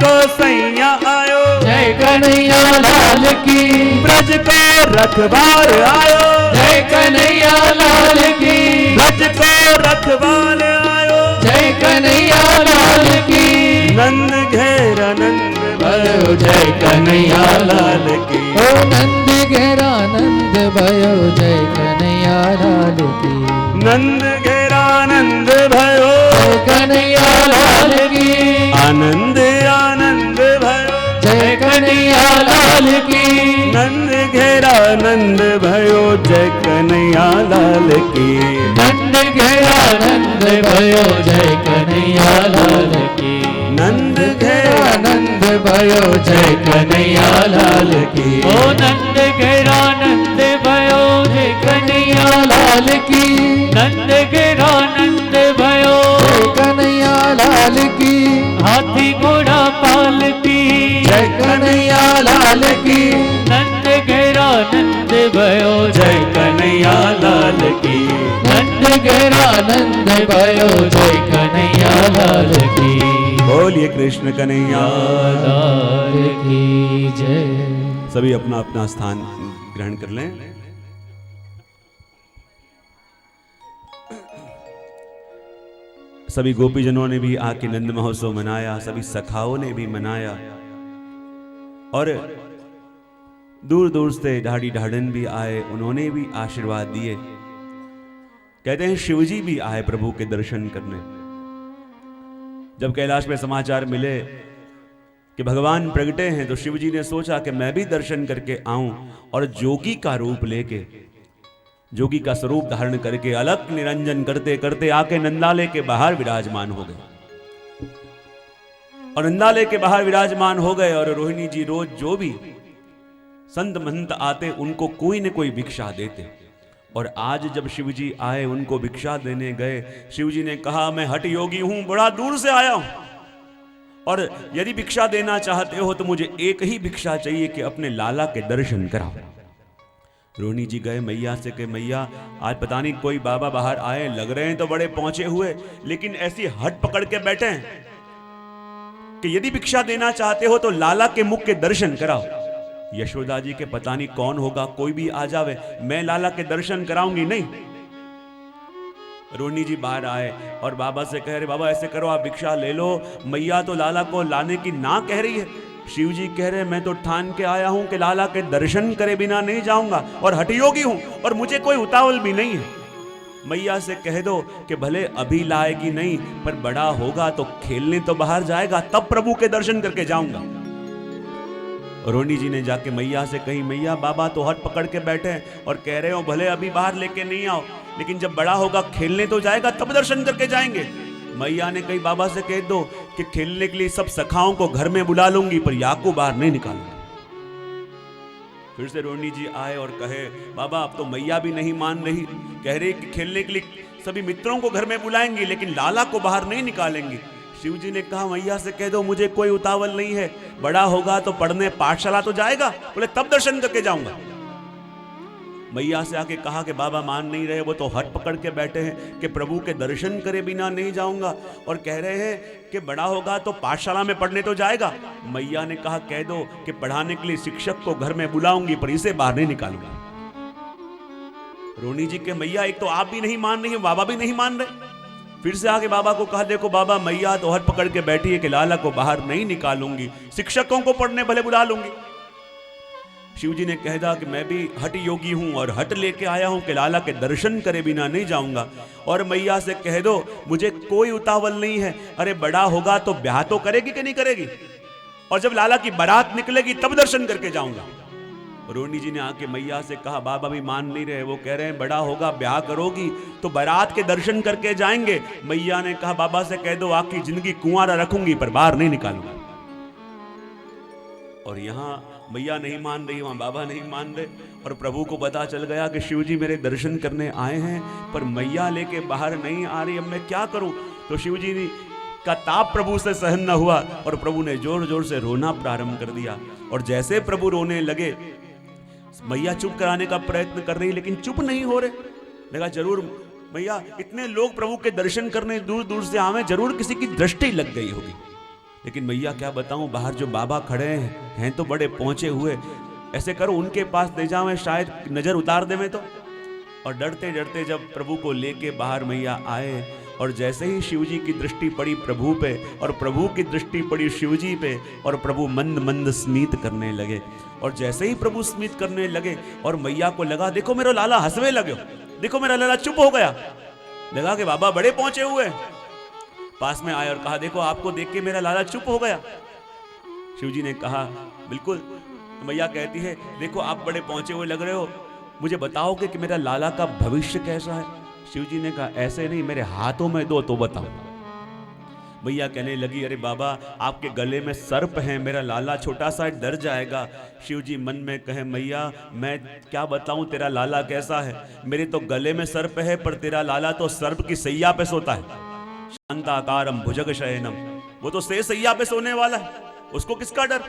को सैया आयो, जय कन्हैया लाल की। ब्रज को रखवार आयो, जय कन्हैया लाल की। ब्रज को रखवार आयो, जय कन्हैया लाल की। नंद घेरा नंद भयो जय कन्हैया लाल की। ओ नंद घेरा नंद भयो जय कन्हैया लाल की। नंद घेरा नंद भयो जय कन्हैया लाल की। आनंद आनंद भयो जय कन्हैया लाल की। नंद घेरा नंद भयो जय कन्हैया लाल की। नंद घेरा नंद भयो जय कन्हैया लाल की। नंद घेरा नंद भयो जय कन्हैया लाल की। ओ नंद घेरा नंद भयो जय कन्हैया लाल की। नंद घेरा नंद भयो जय कन्हैया लाल की। हाथी घोड़ा पाल की जय कन्हैया लाल की। नंद घेरा नंद भयो जय कन्हैया लाल की। नंद घेरा नंद भयो जय कन्हैया लाल की। बोलिए कृष्ण कन्हैया लाल की जय। सभी अपना अपना स्थान ग्रहण कर लें। सभी गोपीजनों ने भी आके नंद महोत्सव मनाया, सभी सखाओं ने भी मनाया और दूर दूर से ढाडी ढाडन भी आए, उन्होंने भी आशीर्वाद दिए। कहते हैं शिवजी भी आए प्रभु के दर्शन करने। जब कैलाश में समाचार मिले कि भगवान प्रगटे हैं तो शिवजी ने सोचा कि मैं भी दर्शन करके आऊं और जोगी का रूप लेके, जोगी का स्वरूप धारण करके अलग निरंजन करते करते आके नंदालय के बाहर विराजमान हो गए। और नंदालय के बाहर विराजमान हो गए और रोहिणी जी रोज जो भी संत महंत आते उनको कोई न कोई भिक्षा देते। और आज जब शिवजी आए उनको भिक्षा देने गए, शिवजी ने कहा मैं हठ योगी हूं, बड़ा दूर से आया हूं और यदि भिक्षा देना चाहते हो तो मुझे एक ही भिक्षा चाहिए कि अपने लाला के दर्शन कराओ। रोहिणी जी गए मैया से कि मैया आज पता नहीं कोई बाबा बाहर आए, लग रहे हैं तो बड़े पहुंचे हुए, लेकिन ऐसी हट पकड़ के बैठे हैं कि यदि भिक्षा देना चाहते हो तो लाला के मुख के दर्शन कराओ। यशोदा जी के पता नहीं कौन होगा, कोई भी आ जावे, मैं लाला के दर्शन कराऊंगी नहीं। रोहिणी जी बाहर आए और बाबा से कह रहे बाबा ऐसे करो आप भिक्षा ले लो, मैया तो लाला को लाने की ना कह रही है। शिव जी कह रहे मैं तो ठान के आया हूं कि लाला के दर्शन करे बिना नहीं जाऊंगा और हठयोगी हूं और मुझे कोई उतावल भी नहीं है। मैया से कह दो कि भले अभी लाएगी नहीं पर बड़ा होगा तो खेलने तो बाहर जाएगा, तब प्रभु के दर्शन करके जाऊंगा। रोहिणी जी ने जाके मैया से कही मैया बाबा तो हट पकड़ के बैठे हैं और कह रहे हो भले अभी बाहर लेके नहीं आओ, लेकिन जब बड़ा होगा खेलने तो जाएगा तब दर्शन करके जाएंगे। मैया ने कही बाबा से कह दो कि खेलने के लिए सब सखाओं को घर में बुला लूंगी पर या को बाहर नहीं निकालूंगी। फिर से रोहिणी जी आए और कहे बाबा अब तो मैया भी नहीं मान रही, कह रही कि खेलने के लिए सभी मित्रों को घर में बुलाएंगे लेकिन लाला को बाहर नहीं निकालेंगे। शिव जी ने कहा मैया से कह दो मुझे कोई उतावल नहीं है, बड़ा होगा तो पढ़ने पाठशाला तो जाएगा, बोले तब दर्शन करके जाऊंगा। मैया से आके कहा कि बाबा मान नहीं रहे, वो तो हट पकड़ के बैठे हैं कि प्रभु के दर्शन करे बिना नहीं जाऊंगा और कह रहे हैं कि बड़ा होगा तो पाठशाला में पढ़ने तो जाएगा। मैया ने कहा कह दो कि पढ़ाने के लिए शिक्षक को घर में बुलाऊंगी पर इसे बाहर नहीं निकालूंगा। रोहिणी जी के मैया एक तो आप भी नहीं मान रही है, बाबा भी नहीं मान रहे। फिर से आके बाबा को कहा देखो बाबा मैया तो हट पकड़ के बैठी है कि लाला को बाहर नहीं निकालूंगी, शिक्षकों को पढ़ने भले बुला लूंगी। शिव जी ने कह दिया कि मैं भी हट योगी हूं और हट लेके आया हूं कि लाला के दर्शन करे बिना नहीं जाऊंगा। और मैया से कह दो मुझे कोई उतावल नहीं है, अरे बड़ा होगा तो ब्याह तो करेगी कि नहीं करेगी, और जब लाला की बारात निकलेगी तब दर्शन करके जाऊंगा। रोहिणी जी ने आके मैया से कहा बाबा भी मान नहीं रहे, वो कह रहे हैं बड़ा होगा ब्याह करोगी तो बारात के दर्शन करके जाएंगे। मैया ने कहा बाबा से कह दो आपकी जिंदगी कुंवारा रखूंगी पर बाहर नहीं निकालूंगा। और यहाँ मैया नहीं मान रही, वहां बाबा नहीं मान रहे और प्रभु को पता चल गया कि शिव जी मेरे दर्शन करने आए हैं पर मैया लेके बाहर नहीं आ रही, अब मैं क्या करूं। तो शिव जी का ताप प्रभु से सहन न हुआ और प्रभु ने जोर जोर से रोना प्रारंभ कर दिया। और जैसे प्रभु रोने लगे मैया चुप कराने का प्रयत्न कर रही लेकिन चुप नहीं हो रहे। लगा जरूर मैया इतने लोग प्रभु के दर्शन करने दूर दूर से आवे, जरूर किसी की दृष्टि लग गई होगी। लेकिन मैया क्या बताऊं, बाहर जो बाबा खड़े हैं तो बड़े पहुंचे हुए, ऐसे करो उनके पास ले जाओ, शायद नजर उतार देवे तो। और डरते डरते जब प्रभु को लेके बाहर मैया आए, और जैसे ही शिवजी की दृष्टि पड़ी प्रभु पे और प्रभु की दृष्टि पड़ी शिवजी पे, और प्रभु मंद मंद स्मित करने लगे। और जैसे ही प्रभु स्मित करने लगे और मैया को लगा देखो मेरा लाला हंसने लगे, देखो मेरा लाला चुप हो गया, लगा कि बाबा बड़े पहुंचे हुए। पास में आए और कहा देखो आपको देख के मेरा लाला चुप हो गया। शिवजी ने कहा बिल्कुल। मैया कहती है देखो आप बड़े पहुंचे हुए लग रहे हो, मुझे बताओगे कि मेरा लाला का भविष्य कैसा है। शिवजी ने कहा ऐसे नहीं, मेरे हाथों में दो तो बताओ। मैया कहने लगी अरे बाबा आपके गले में सर्प है, मेरा लाला छोटा सा डर जाएगा। शिवजी मन में कहे मैया मैं क्या बताऊं तेरा लाला कैसा है, मेरे तो गले में सर्प है पर तेरा लाला तो सर्प की सैया पे सोता है। शांताकारम भुजग शयनम, वो तो से सैया पे सोने वाला है, उसको किसका डर।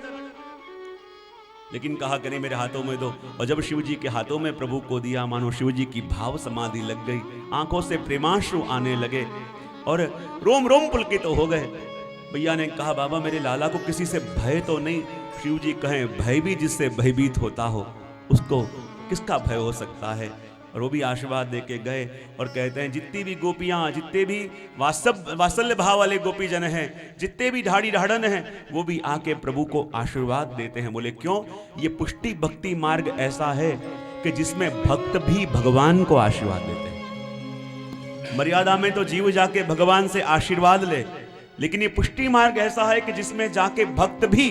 लेकिन कहा कि नहीं मेरे हाथों में दो। और जब शिवजी के हाथों में प्रभु को दिया, मानो शिवजी की भाव समाधि लग गई, आंखों से प्रेमाश्रु आने लगे और रोम रोम पुलकित तो हो गए। भैया ने कहा बाबा मेरे लाला को किसी से भय तो नहीं। शिवजी कहें भय भी जिससे भयभीत होता हो उसको किसका भय हो सकता है। और वो भी आशीर्वाद दे के गए और कहते हैं जितनी भी गोपियां, जितने भी वात्सल्य भाव वाले गोपी जन हैं, जितने भी ढाड़ी ढाड़न हैं, वो भी आके प्रभु को आशीर्वाद देते हैं। बोले क्यों? ये पुष्टि भक्ति मार्ग ऐसा है कि जिसमें भक्त भी भगवान को आशीर्वाद देते हैं। मर्यादा में तो जीव जाके भगवान से आशीर्वाद ले, लेकिन ये पुष्टि मार्ग ऐसा है कि जिसमें जाके भक्त भी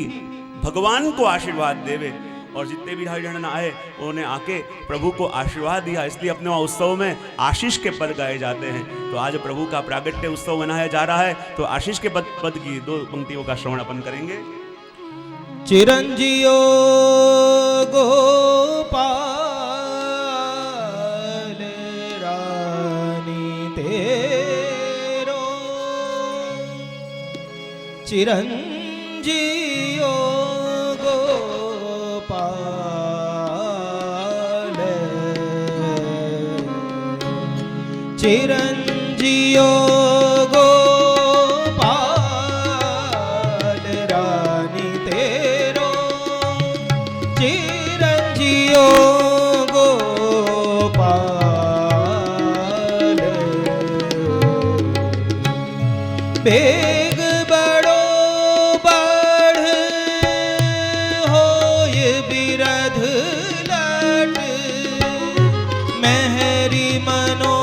भगवान को आशीर्वाद देवे। और जितने भी ढाई ढाड़न आए उन्होंने आके प्रभु को आशीर्वाद दिया। इसलिए अपने उत्सव में आशीष के पद गाए जाते हैं। तो आज प्रभु का प्रागट्य उत्सव मनाया जा रहा है, तो आशीष के पद की दो पंक्तियों का श्रवण अपन करेंगे। चिरंजीव गोपाल रानी तेरो, चिरंजीव चिरंजीव गोपाल रानी तेरो, चिरंजीव गोपाल बेग बड़ो बढ़ होय बिरध लट, मेहरी मनो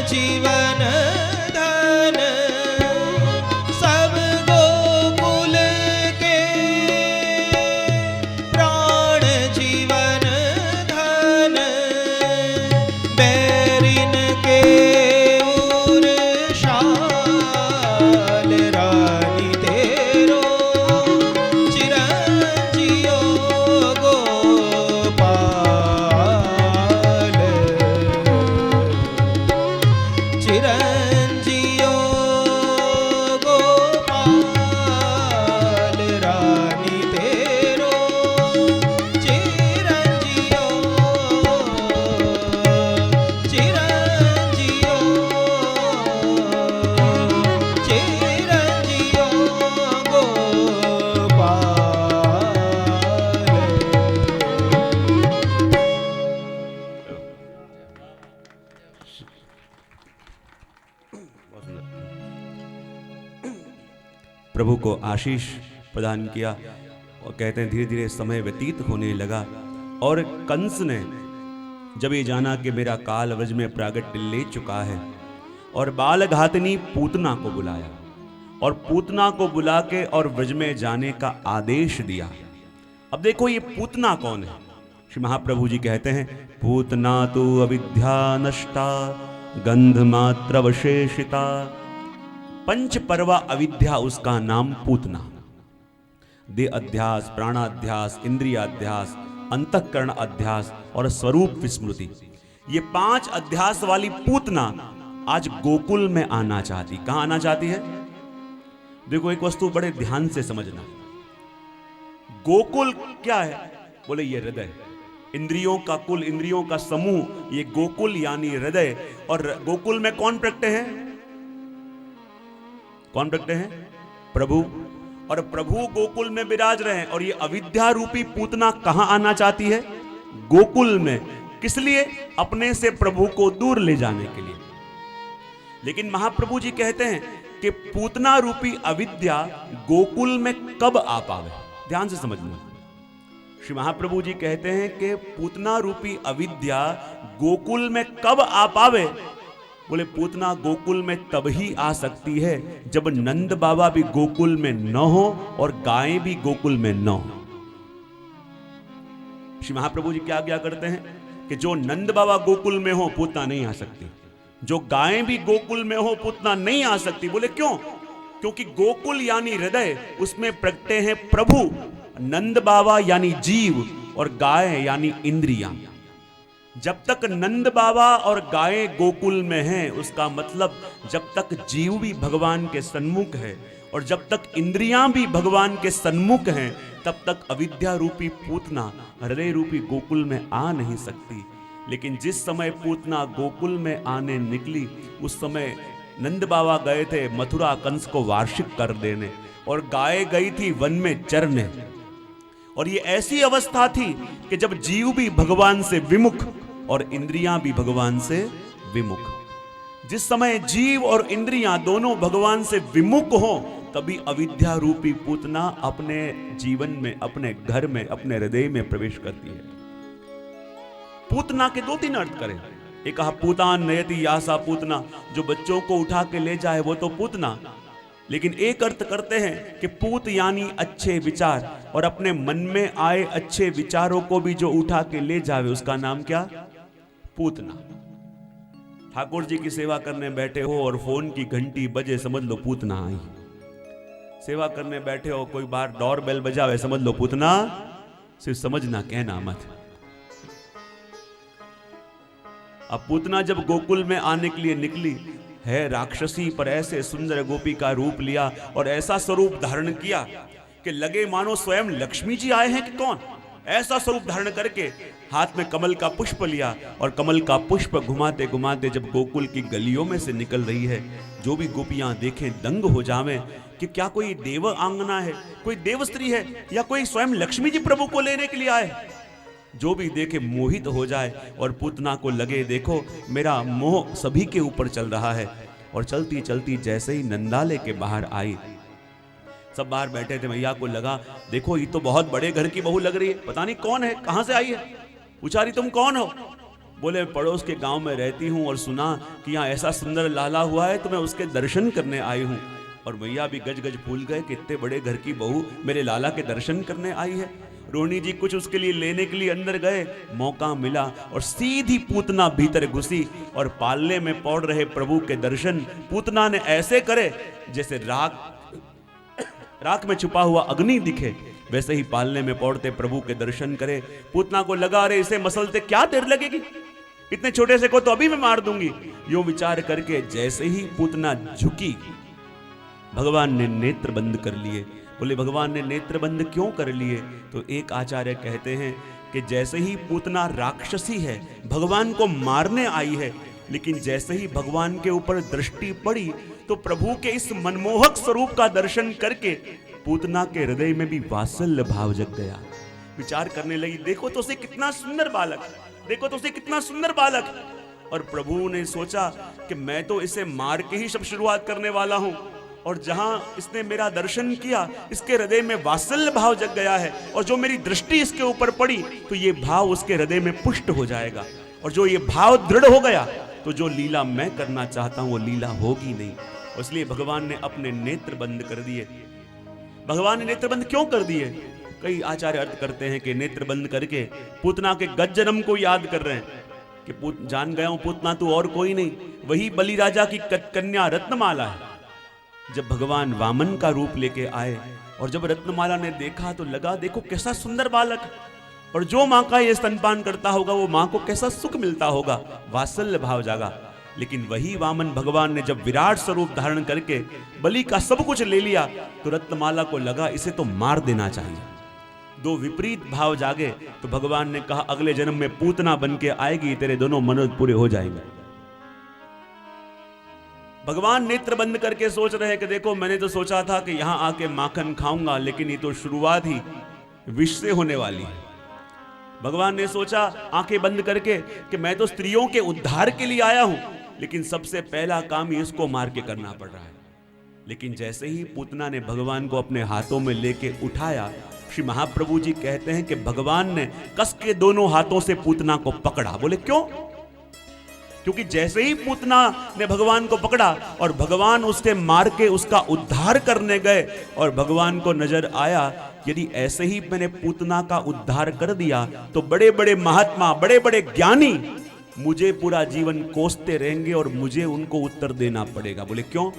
जीवन धन सब गोकुल प्रभु को आशीष प्रदान किया। और कहते हैं धीरे धीरे समय व्यतीत होने लगा और कंस ने जब ये जाना कि मेरा काल व्रज में प्रागट्य ले चुका है, और बाल घातनी पूतना को बुलाया और पूतना को बुला के और व्रज में जाने का आदेश दिया। अब देखो ये पूतना कौन है। श्री महाप्रभु जी कहते हैं पूतना तो अविद्या नष्टा गंध मात्र अवशेषिता। पंच पर्वा अविद्या उसका नाम पूतना। देह अध्यास, प्राणाध्यास, इंद्रियाध्यास, अंतःकरण अध्यास और स्वरूप विस्मृति, ये 5 अध्यास वाली पूतना आज गोकुल में आना चाहती। कहां आना चाहती है? देखो एक वस्तु बड़े ध्यान से समझना। गोकुल क्या है? बोले ये हृदय, इंद्रियों का कुल, इंद्रियों का समूह, ये गोकुल यानी हृदय। और गोकुल में कौन प्रकटे हैं? कौन प्रकटे हैं? प्रभु। और प्रभु गोकुल में विराज रहे हैं। और ये अविद्या रूपी पूतना कहां आना चाहती है? गोकुल में। किस लिए? अपने से प्रभु को दूर ले जाने के लिए। लेकिन महाप्रभु जी कहते हैं कि पूतना रूपी अविद्या गोकुल में कब आ पावे। ध्यान से समझना। श्री महाप्रभु जी कहते हैं कि पूतना रूपी अविद्या गोकुल में कब आ पावे। बोले पूतना गोकुल में तब ही आ सकती है जब नंद बाबा भी गोकुल में न हो और गायें भी गोकुल में न हो। श्री महाप्रभु जी क्या आज्ञा करते हैं कि जो नंद बाबा गोकुल में हो पूतना नहीं आ सकती, जो गायें भी गोकुल में हो पूतना नहीं आ सकती। बोले क्यों? क्योंकि गोकुल यानी हृदय, उसमें प्रगटे हैं प्रभु। नंद बाबा यानी जीव और गाय यानी इंद्रियां। जब तक नंद बाबा और गायें गोकुल में हैं, उसका मतलब जब तक जीव भी भगवान के सन्मुख है और जब तक इंद्रियां भी भगवान के सन्मुख हैं, तब तक अविद्या रूपी पूतना हृदय रूपी गोकुल में आ नहीं सकती। लेकिन जिस समय पूतना गोकुल में आने निकली, उस समय नंद बाबा गए थे मथुरा कंस को वार्षिक कर देने, और गाय गई थी वन में चरने। और ये ऐसी अवस्था थी कि जब जीव भी भगवान से विमुख और इंद्रियां भी भगवान से विमुख। जिस समय जीव और इंद्रियां दोनों भगवान से विमुख हो, तभी अविद्या रूपी पूतना अपने जीवन में, अपने घर में, अपने हृदय में प्रवेश करती है। पूतना के 2-3 अर्थ करें। एक कहा पूतान नयति यासा पूतना, जो बच्चों को उठा के ले जाए वो तो पूतना। लेकिन एक अर्थ करते हैं कि पूत यानी अच्छे विचार, और अपने मन में आए अच्छे विचारों को भी जो उठा के ले जावे उसका नाम क्या? पूतना। ठाकुर जी की सेवा करने बैठे हो और फोन की घंटी बजे, समझ लो पूतना आई। सेवा करने बैठे हो, कोई बार डोर बेल बजावे, समझ लो पूतना। सिर्फ समझना, कहना मत। अब पूतना जब गोकुल में आने के लिए निकली है, राक्षसी पर ऐसे सुंदर गोपी का रूप लिया और ऐसा स्वरूप धारण किया कि लगे मानो स्वयं लक्ष्मी जी आए हैं कि कौन। ऐसा स्वरूप धारण करके हाथ में कमल का पुष्प लिया, और कमल का पुष्प घुमाते घुमाते जब गोकुल की गलियों में से निकल रही है, जो भी गोपियां देखें दंग हो जावें कि क्या कोई देव आंगना है, कोई देव स्त्री है, या कोई स्वयं लक्ष्मी जी प्रभु को लेने के लिए आए। जो भी देखे मोहित हो जाए, और पूतना को लगे देखो मेरा मोह सभी के ऊपर चल रहा है। और चलती चलती जैसे ही नंदालय के बाहर आई, सब बाहर बैठे थे, मैया को लगा देखो ये तो बहुत बड़े घर की बहू लग रही है, पता नहीं कौन है, कहां से आई है। पूछा रही तुम कौन हो? बोले पड़ोस के गांव में रहती हूं और सुना कि यहाँ ऐसा सुंदर लाला हुआ है तो मैं उसके दर्शन करने आई हूं। और मैया भी गज गज फूल गए कि इतने बड़े घर की बहू मेरे लाला के दर्शन करने आई है। रोहिणी जी कुछ उसके लिए लेने के लिए अंदर गए, मौका मिला और सीधी पूतना भीतर घुसी और पालने में पड़ रहे प्रभु के दर्शन पूतना ने ऐसे करे जैसे राख में छुपा हुआ अग्नि दिखे, वैसे ही पालने में पौड़ते प्रभु के दर्शन करे। पूतना को लगा रहे इसे मसलते क्या देर लगेगी, इतने छोटे से को तो अभी मैं मार दूंगी। यो विचार करके जैसे ही पूतना झुकी, भगवान ने नेत्र बंद कर लिए। बोले भगवान ने नेत्र बंद क्यों कर लिए? तो एक आचार्य कहते हैं कि जैसे ही पूतना राक्षसी है, भगवान को मारने आई है, लेकिन जैसे ही भगवान के ऊपर दृष्टि पड़ी तो प्रभु के इस मनमोहक स्वरूप का दर्शन करके पूतना के हृदय में भी वात्सल्य भाव जग गया। विचार करने लगी देखो तो उसे कितना सुंदर बालक, देखो तो उसे कितना सुंदर बालक। और प्रभु ने सोचा कि मैं तो इसे मार के ही सब शुरुआत करने वाला हूं, और जहां इसने मेरा दर्शन किया, इसके हृदय में वात्सल्य भाव जग गया है, और जो मेरी दृष्टि इसके ऊपर पड़ी तो ये भाव उसके हृदय में पुष्ट हो जाएगा, और जो ये भाव दृढ़ हो गया तो जो लीला मैं करना चाहता हूं वो लीला होगी नहीं। इसलिए भगवान ने अपने नेत्र बंद कर दिए। भगवान ने नेत्र बंद क्यों कर दिए? कई आचार्य अर्थ करते हैं कि नेत्र बंद करके पूतना के गज जन्म को याद कर रहे हैं कि जान गया हूं पूतना तू और कोई नहीं, वही बलि राजा की कन्या रत्नमाला है। जब भगवान वामन का रूप लेके आए और जब रत्नमाला ने देखा तो लगा देखो कैसा सुंदर बालक, और जो माँ का ये स्तनपान करता होगा वो माँ को कैसा सुख मिलता होगा, वात्सल्य भाव जागा। लेकिन वही वामन भगवान ने जब विराट स्वरूप धारण करके बलि का सब कुछ ले लिया तो रत्नमाला को लगा इसे तो मार देना चाहिए। दो विपरीत भाव जागे तो भगवान ने कहा अगले जन्म में पूतना बन के आएगी, तेरे दोनों मनोरथ पूरे हो जाएंगे। भगवान नेत्र बंद करके सोच रहे कि देखो मैंने तो सोचा था कि यहां आके माखन खाऊंगा, लेकिन ये तो शुरुआत ही विष से होने वाली है। भगवान ने सोचा आंखें बंद करके कि मैं तो स्त्रियों के उद्धार के लिए आया हूं, लेकिन सबसे पहला काम ही इसको मार के करना पड़ रहा है। लेकिन जैसे ही पूतना ने भगवान को अपने हाथों में लेके उठाया, श्री महाप्रभु जी कहते हैं कि भगवान ने कस के दोनों हाथों से पूतना को पकड़ा। बोले क्यों? क्योंकि जैसे ही पूतना ने भगवान को पकड़ा और भगवान उसके मार के उसका उद्धार करने गए, और भगवान को नजर आया यदि ऐसे ही मैंने पूतना का उद्धार कर दिया तो बड़े बड़े महात्मा, बड़े बड़े ज्ञानी मुझे पूरा जीवन कोसते रहेंगे और मुझे उनको उत्तर देना पड़ेगा। बोले क्यों?